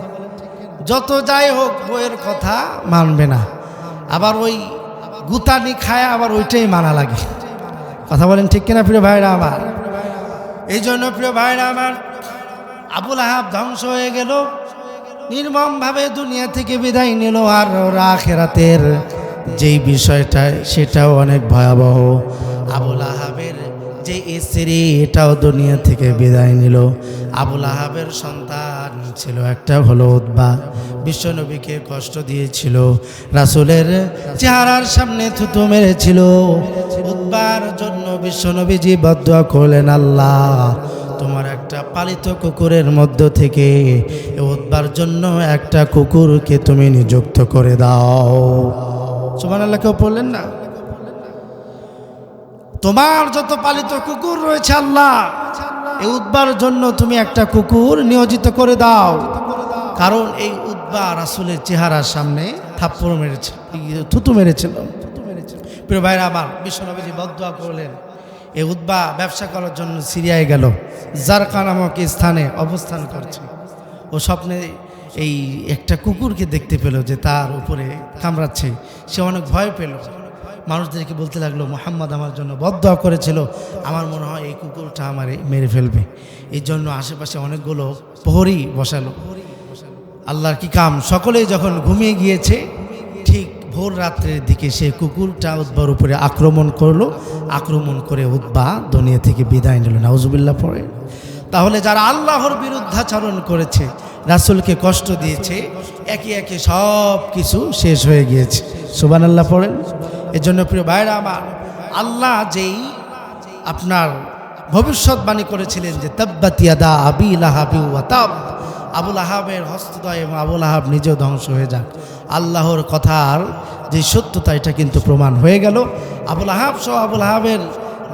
যত যাই হোক বইয়ের কথা মানবে না, আবার ওই গুতানি খায় আবার ওইটাই মানা লাগে। কথা বলেন ঠিক কিনা প্রিয় ভাইরা আমার? এই জন্য প্রিয় ভাইরা আমার, আবুল আহাব ধ্বংস হয়ে গেল, নির্মমভাবে দুনিয়া থেকে বিদায় নিল। আর আখিরাতের যেই বিষয়টা সেটাও অনেক ভয়াবহ। আবুল আহাবের যে স্ত্রী এটাও দুনিয়া থেকে বিদায় নিল। আবুল আহাবের সন্তান ছিল একটা, হলো উতবা। বিশ্বনবীকে কষ্ট দিয়েছিল, রাসূলের চেহারার সামনে থুতু মেরেছিল। উতবার জন্য বিশ্বনবীজি বদদুয়া করলেন, আল্লাহ তোমার একটা পালিত কুকুরের মধ্য থেকে উতবার জন্য একটা কুকুরকে তুমি নিযুক্ত করে দাও। সুবহানাল্লাহ কেউ পড়লেন না? তোমার যত পালিত কুকুর রয়েছে আল্লাহ, এই উতবার জন্য তুমি একটা কুকুর নিয়োজিত করে দাও। কারণ এই উতবা রাসূলের চেহারার সামনে থাপ্পড় মেরেছে, থুতু মেরেছিল। প্রিয় ভাইরা আমার, বিশ্বনবীজি বদদুয়া করলেন। এই উতবা ব্যবসা করার জন্য সিরিয়ায় গেল, জারকা নামক স্থানে অবস্থান করছে। ও স্বপ্নে এই একটা কুকুরকে দেখতে পেল যে তার উপরে কামড়াচ্ছে। সে অনেক ভয় পেল, মানুষদেরকে বলতে লাগলো, মুহাম্মদ আমার জন্য বদদুয়া করেছিল, আমার মনে হয় এই কুকুরটা আমারে মেরে ফেলবে। এই জন্য আশেপাশে অনেকগুলো প্রহরী বসালো। আল্লাহর কি কাম, সকলেই যখন ঘুমিয়ে গিয়েছে, ঠিক ভোর রাত্রের দিকে সে কুকুরটা উতবার উপরে আক্রমণ করলো। আক্রমণ করে উতবা দুনিয়া থেকে বিদায় নিল। নাউজুবিল্লাহ পড়ে। তাহলে যারা আল্লাহর বিরুদ্ধাচরণ করেছে, রাসূলকে কষ্ট দিয়েছে, একে একে সব কিছু শেষ হয়ে গিয়েছে। সুবহানাল্লাহ পড়েন। এজন্য প্রিয় ভাইরা আমার, আল্লাহ যেই আপনার ভবিষ্যৎবাণী করেছিলেন যে তাব্বাত ইয়াদা আবি লাহাবি ওয়া তাব, আবুল আহাবের হস্তদ্বয় এবং আবুল আহাব নিজেও ধ্বংস হয়ে যাক, আল্লাহর কথার যে সত্যতা এটা কিন্তু প্রমাণ হয়ে গেল। আবুল আহাব সহ আবুল আহাবের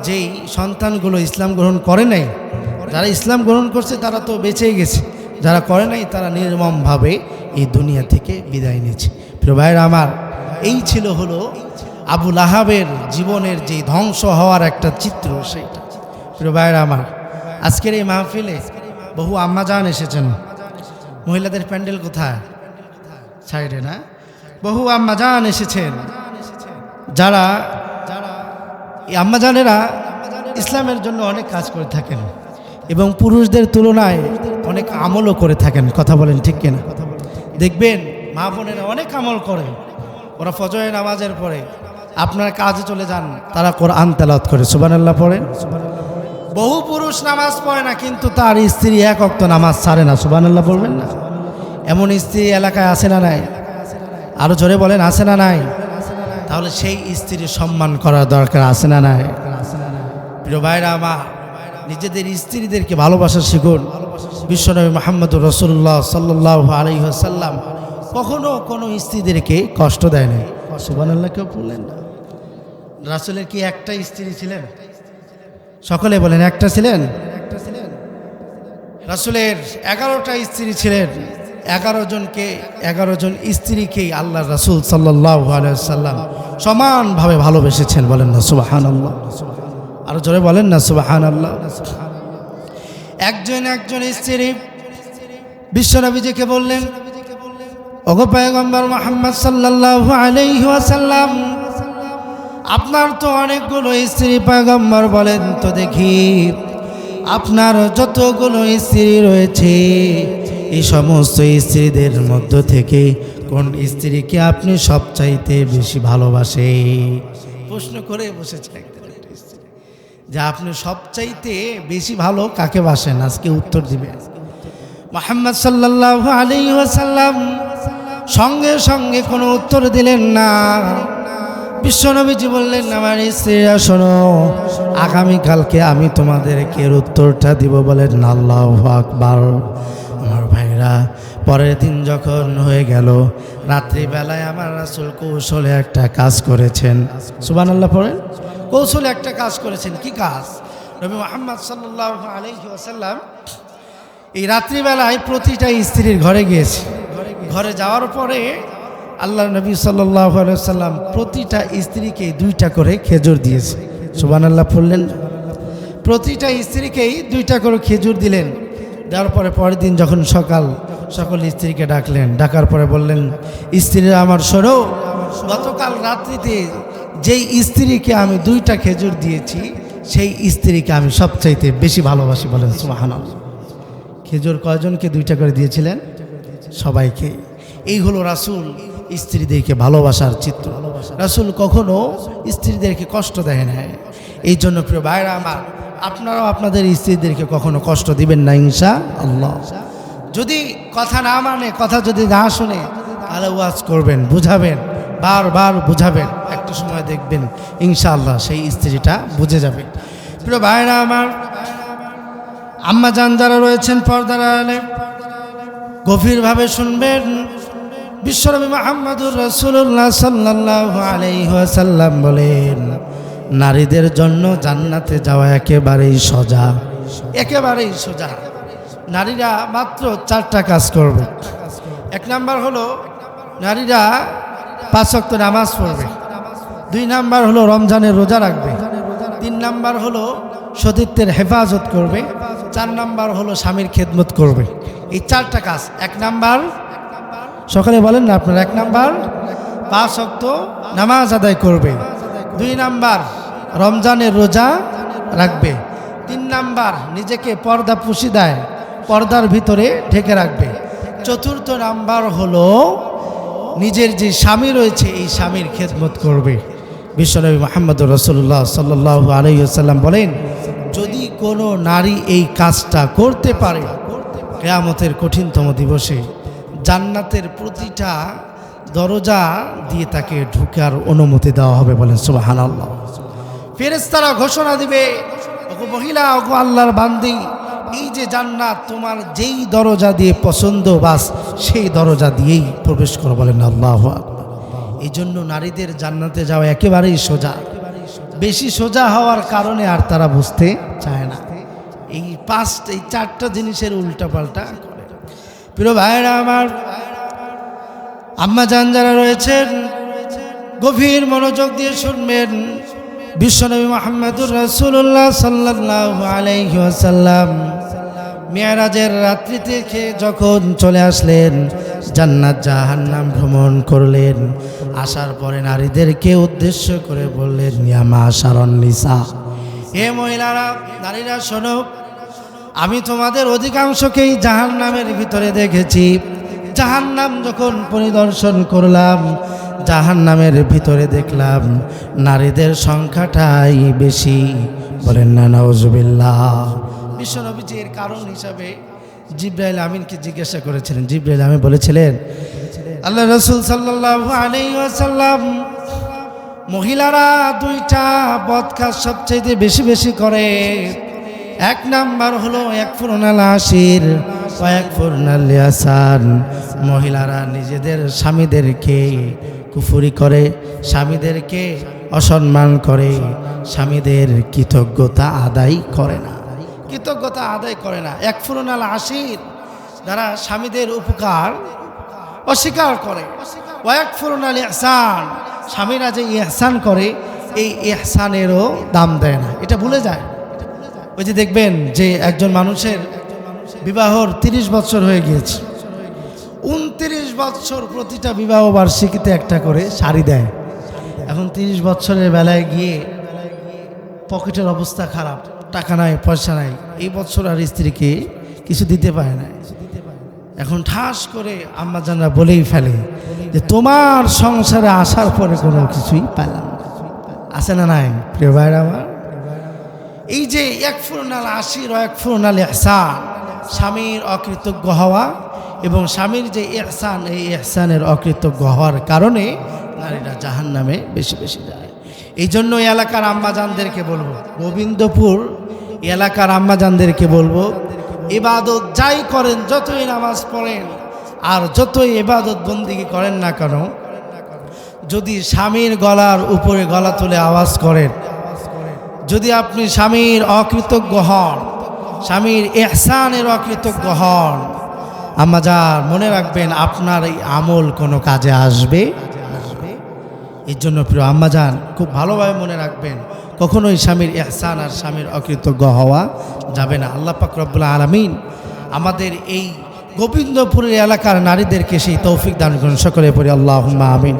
যেই সন্তানগুলো ইসলাম গ্রহণ করে নাই, যারা ইসলাম গ্রহণ করছে তারা তো বেঁচেই গেছে, যারা করে নাই তারা নির্মমভাবে এই দুনিয়া থেকে বিদায় নিয়েছে। প্রিয় ভাইরা আমার, এই ছিল হলো আবুল আহাবের জীবনের যে ধ্বংস হওয়ার একটা চিত্র, সেইটা। প্রিয় ভাইরা আমার, আজকের এই মাহফিলে বহু আম্মাজান এসেছেন। মহিলাদের প্যান্ডেল কোথায়? সাইডে না? বহু আম্মাজান এসেছেন, যারা এই আম্মাজানেরা ইসলামের জন্য অনেক কাজ করে থাকেন এবং পুরুষদের তুলনায় অনেক আমলও করে থাকেন। কথা বলেন ঠিক কিনা? দেখবেন মা বোনেরা অনেক আমল করে। ওরা ফজরের নামাজের পরে আপনার কাজে চলে যান, তারা কোরআন তেলাওয়াত করে। সুবহানাল্লাহ পড়েন। বহু পুরুষ নামাজ পড়ে না, কিন্তু তার স্ত্রী এক ওয়াক্ত নামাজ ছাড়ে না। সুবহানাল্লাহ বলবেন না? এমন স্ত্রী এলাকায় আছে না নাই? আরো জোরে বলেন, আছে না নাই? তাহলে সেই স্ত্রীর সম্মান করার দরকার আছে না নাই? প্রিয় ভাইরা আমার, নিজেদের স্ত্রীদেরকে ভালোবাসা শিখুন। বিশ্বনবী মুহাম্মদুর রাসূলুল্লাহ সাল্লাল্লাহু আলাইহি ওয়াসাল্লাম কখনো কোনো স্ত্রীদেরকে কষ্ট দেয় না। সুবহানাল্লাহ কেউ বললেন না। রাসূলের কি একটা স্ত্রী ছিলেন? সকলে বলেন একটা ছিলেন? রাসূলের 11টা স্ত্রী ছিলেন। 11 জন স্ত্রীকেই আল্লাহ রাসূল সাল্লাল্লাহু আলাইহি ওয়াসাল্লাম সমানভাবে ভালোবেসেছেন। বলেন না সুবহানাল্লাহ? আরো জোরে বলেন না সুবহানাল্লাহ? একজন স্ত্রী বিশ্বনবীজিকে বললেন, ওগো পয়গম্বর মুহাম্মদ সাল্লাল্লাহু আলাইহি ওয়াসাল্লাম, আপনার তো অনেকগুলো স্ত্রী পয়গম্বর, বলেন তো দেখি আপনার যতগুলো স্ত্রী রয়েছে এই সমস্ত স্ত্রীদের মধ্য থেকে কোন স্ত্রীকে আপনি সবচাইতে বেশি ভালোবাসে? প্রশ্ন করে বসেছে একটা স্ত্রী যে আপনি সবচাইতে বেশি ভালো কাকে বাসেন? আজকে উত্তর দিবেন। মুহাম্মদ সাল্লাল্লাহু আলাইহি ওয়াসাল্লাম সঙ্গে সঙ্গে কোনো উত্তর দিলেন না। বিশ্বনবীজি বললেন, আমার স্ত্রীরা শোনো, আগামীকালকে আমি তোমাদেরকে এর উত্তরটা দিব। বলেন আল্লাহু আকবার। আমার ভাইরা, পরের দিন যখন হয়ে গেল, রাত্রিবেলায় আমার রাসূল কৌশলে একটা কাজ করেছেন। সুবহানাল্লাহ পড়েন। কৌশলে একটা কাজ করেছেন। কি কাজ? নবী মুহাম্মদ সাল্লাল্লাহু আলাইহি ওয়াসাল্লাম এই রাত্রিবেলায় প্রতিটা স্ত্রীর ঘরে গিয়েছে। ঘরে যাওয়ার পরে আল্লাহ নবী সাল্লাল্লাহু আলাইহি ওয়াসাল্লাম প্রতিটা স্ত্রীকে 2টা করে খেজুর দিয়েছে। সুবহানাল্লাহ পড়লেন। প্রতিটা স্ত্রীকেই 2টা করে খেজুর দিলেন। দেওয়ার পরে পরের দিন যখন সকল স্ত্রীকে ডাকলেন, ডাকার পরে বললেন, স্ত্রীরা আমার শোনো, গতকাল রাত্রিতে যেই স্ত্রীকে আমি 2টা খেজুর দিয়েছি সেই স্ত্রীকে আমি সবচাইতে বেশি ভালোবাসি। বলেন সুবহানাল্লাহ। খেজুর কয়জনকে 2টা করে দিয়েছিলেন? সবাইকে। এই হলো রাসূল স্ত্রীদেরকে ভালোবাসার চিত্র। রাসূল কখনো স্ত্রীদেরকে কষ্ট দেয় না। এই জন্য প্রিয় ভাইরা আমার, আপনারাও আপনাদের স্ত্রীদেরকে কখনো কষ্ট দিবেন না ইনশাআল্লাহ। যদি কথা না মানে, কথা যদি না শুনে, তাহলে ওয়াজ করবেন, বুঝাবেন, বারবার বুঝাবেন। একটা সময় দেখবেন ইনশাআল্লাহ সেই স্ত্রীটা বুঝে যাবে। প্রিয় ভাইরা আমার, আম্মা জান যারা রয়েছেন পর্দার আড়ালে, গভীরভাবে শুনবেন। বিশ্বনবী মুহাম্মদুর রাসূলুল্লাহ সাল্লাল্লাহু আলাইহি ওয়াসাল্লাম বলেন, নারীদের জন্য জান্নাতে যাওয়া একেবারেই সোজা, একেবারেই সোজা। নারীরা মাত্র 4টা কাজ করবে। 1 নাম্বার হলো নারীরা 5 ওয়াক্ত নামাজ পড়বে। 2 নাম্বার হলো রমজানের রোজা রাখবে। 3 নাম্বার হলো সতীত্বের হেফাজত করবে। 4 নাম্বার হলো স্বামীর খেদমত করবে। এই 4টা কাজ। 1 নাম্বার, সকালে বলেন না আপনার, 1 নাম্বার 5 ওয়াক্ত নামাজ আদায় করবে। 2 নাম্বার রমজানের রোজা রাখবে। 3 নাম্বার নিজেকে পর্দা পুশিদায় পর্দার ভিতরে ঢেকে রাখবে। 4র্থ নাম্বার হলো নিজের যে স্বামী রয়েছে এই স্বামীর খেদমত করবে। বিশ্বনবী মুহাম্মদুর রাসূলুল্লাহ সাল্লাল্লাহু আলাইহি ওয়াসাল্লাম বলেন, যদি কোনো নারী এই কাজটা করতে পারে, কিয়ামতের কঠিনতম দিবসে জান্নাতের প্রতিটা দরজা দিয়ে তাকে ঢোকার অনুমতি দেওয়া হবে। বলেন সুবহানাল্লাহ। ফেরেশতারা ঘোষণা দিবে, ওগো মহিলা, ওগো আল্লাহর বান্দি, এই যে জান্নাত তোমার যেই দরজা দিয়ে পছন্দ, বাস সেই দরজা দিয়েই প্রবেশ করো। বলেন আল্লাহু আকবার। এই জন্য নারীদের জান্নাতে যাওয়া একেবারেই সোজা। বেশি সোজা হওয়ার কারণে আর তারা বুঝতে চায় না। এই 4টা জিনিসের উল্টাপাল্টা করে। প্রিয় ভাইরা আমার, আম্মা জান যারা রয়েছেন গভীর মনোযোগ দিয়ে শুনবেন। বিশ্বনবী মুহাম্মদুর রাসূলুল্লাহ সাল্লাল্লাহু আলাইহি ওয়াসাল্লাম মিরাজের রাত্রি থেকে যখন চলে আসলেন, জান্নাত জাহান্নাম ভ্রমণ করলেন। আসার পরে নারীদেরকে উদ্দেশ্য করে বললেন, ইয়া মাশারান নিসা, হে মহিলারা, নারীরা শোনো, আমি তোমাদের অধিকাংশকেই জাহান্নামের ভিতরে দেখেছি। জাহান্নাম যখন পরিদর্শন করলাম, জাহান্নামের ভিতরে দেখলাম নারীদের সংখ্যাটাই বেশি। বলেন না নাউজুবিল্লাহ। বিশ্বনবীজি এর কারণ হিসাবে জিবরাইল আমিনকে জিজ্ঞাসা করেছিলেন। জিবরাইল আমিন বলেছিলেন, আল্লাহ রাসূল সাল্লাল্লাহু আলাইহি ওয়াসাল্লাম, মহিলারা 2টা বদ কাজ সবচেয়ে বেশি করে। 1 নাম্বার হলো ইয়াকফুরুনাল আশির, ওয়াকফুরনাল লিয়াসান, মহিলারা নিজেদের স্বামীদেরকে কুফরি করে, স্বামীদেরকে অসম্মান করে, স্বামীদের কৃতজ্ঞতা আদায় করে না, কৃতজ্ঞতা আদায় করে না। একফুরনাল আশির, যারা স্বামীদের উপকার অস্বীকার করে। ওয়াকফুরনাল ইহসান, স্বামীরা যে ইহসান করে এই ইহসানেরও দাম দেয় না, এটা ভুলে যায়। ওই যে দেখবেন যে একজন মানুষের বিবাহর 30 বছর হয়ে গিয়েছে, 29 বছর প্রতিটা বিবাহ বার্ষিকীতে একটা করে শাড়ি দেয়। এখন 30 বছরের বেলায় গিয়ে পকেটের অবস্থা খারাপ, টাকা নাই, পয়সা নাই, এই বছর আর স্ত্রীকে কিছু দিতে পারে না। এখন ঠাস করে আম্মাজানরা বলেই ফেলে যে তোমার সংসারে আসার পরে কোনো কিছুই পেলাম না। আছে না নাই প্রিয় ভাইরা আমার? এই যে একফুরনাল আশির ওয়াকফুরনাল ইহসান, স্বামীর অকৃতজ্ঞ হওয়া এবং স্বামীর যে ইহসান, এই ইহসানের অকৃতজ্ঞ হওয়ার কারণে নারীরা জাহান্নামে বেশি বেশি যায়। এই জন্য এলাকার আম্মাজানদেরকে বলবো, গোবিন্দপুর এলাকার আম্মাজানদেরকে বলবো, ইবাদত যাই করেন, যতই নামাজ পড়েন আর যতই ইবাদত বন্দিগি করেন না কেন, যদি স্বামীর গলার উপরে গলা তুলে আওয়াজ করেন, যদি আপনি স্বামীর অকৃতজ্ঞ হন, স্বামীর ইহসানের অকৃতজ্ঞ হন, আম্মাজান মনে রাখবেন আপনার এই আমল কোনো কাজে আসবে। এর জন্য প্রিয় আম্মাজান খুব ভালোভাবে মনে রাখবেন, কখনোই স্বামীর ইহসান আর স্বামীর অকৃতজ্ঞ হওয়া যাবে না। আল্লাহ পাক রব্বুল আলামিন আমাদের এই গোবিন্দপুরের এলাকার নারীদেরকে সেই তৌফিক দান করুন। সকলে পড়ি আল্লাহুম্মা আমিন।